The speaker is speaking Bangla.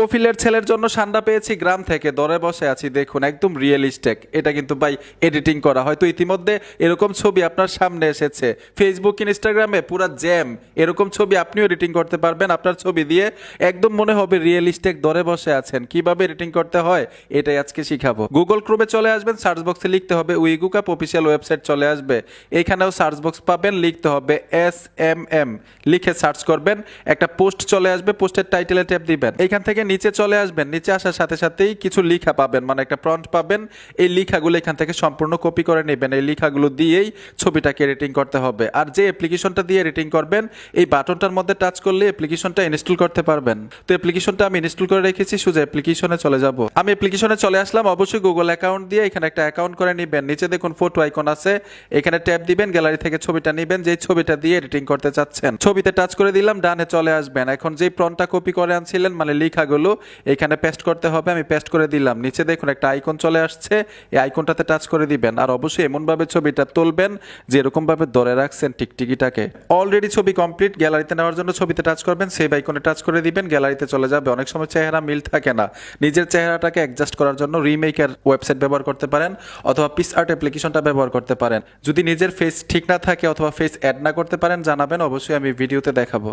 কফিলের ছেলের জন্য সান্ডা পেয়েছি গ্রাম থেকে, দরে বসে আছি দেখুন, একদম রিয়েলিস্টিক। এটা কিন্তু ভাই এডিটিং করা, হয়তো ইতিমধ্যে এরকম ছবি আপনার সামনে এসেছে ফেসবুক ইনস্টাগ্রামে পুরা জ্যাম। এরকম ছবি আপনিও এডিটিং করতে পারবেন আপনার ছবি দিয়ে, একদম মনে হবে রিয়েলিস্টিক দরে বসে আছেন। কিভাবে এডিটিং করতে হয় এটাই আজকে শিখাবো। গুগল ক্রোমে চলে আসবেন, সার্চ বক্সে লিখতে হবে উইগুক অফিসিয়াল ওয়েবসাইট চলে আসবে। এখানেও সার্চ বক্স পাবেন, লিখতে হবে SMM লিখে সার্চ করবেন, একটা পোস্ট চলে আসবে, পোস্টের টাইটেলে ট্যাপ দিবেন। এখান থেকে নিচে চলে আসবেন, নিচে আসার সাথে সাথেই কিছু লেখা পাবেন, মানে একটা প্রম্পট পাবেন। এই লেখাগুলো এখান থেকে সম্পূর্ণ কপি করে নেবেন। এই লেখাগুলো দিয়েই ছবিটাকে এডিটিং করতে হবে। আর যে অ্যাপ্লিকেশনটা দিয়ে এডিটিং করবেন, এই বাটনটার মধ্যে টাচ করলে অ্যাপ্লিকেশনটা ইনস্টল করতে পারবেন। তো অ্যাপ্লিকেশনটা আমি ইনস্টল করে রেখেছি, সোজা অ্যাপ্লিকেশনে চলে যাব। আমি অ্যাপ্লিকেশনে চলে আসলাম, অবশ্যই গুগল অ্যাকাউন্ট দিয়ে এখানে একটা অ্যাকাউন্ট করে নেবেন। নিচে দেখুন ফটো আইকন আছে, এখানে ট্যাপ দিবেন, গ্যালারি থেকে ছবিটা নেবেন যে ছবিটা দিয়ে এডিটিং করতে চাচ্ছেন। ছবিতে টাচ করে দিলাম, ডানে চলে আসবেন। এখন যে প্রম্পটটা কপি করে আনছিলেন মানে লেখাগুলো এখানে পেস্ট করতে হবে। আমি পেস্ট করে দিলাম। নিচে দেখুন একটা আইকন চলে আসছে, এই আইকনটাতে টাচ করে দিবেন। আর অবশ্যই এমনভাবে ছবিটা তুলবেন যে এরকম ভাবে ধরে রাখছেন টিকটিকিটাকে। অলরেডি ছবি কমপ্লিট। গ্যালারিতে নেওয়ার জন্য ছবিতে টাচ করবেন, সেভ আইকনে টাচ করে দিবেন, গ্যালারিতে চলে যাবে। অনেক সময় চেহারা মিল থাকে না, নিজের চেহারাটাকে অ্যাডজাস্ট করার জন্য রিমেকের ওয়েবসাইট ব্যবহার করতে পারেন অথবা পিক্সআর্ট অ্যাপ্লিকেশনটা ব্যবহার করতে পারেন। যদি নিজের ফেস ঠিক না থাকে অথবা ফেস অ্যাড না করতে পারেন জানাবেন, অবশ্যই আমি ভিডিওতে দেখাবো।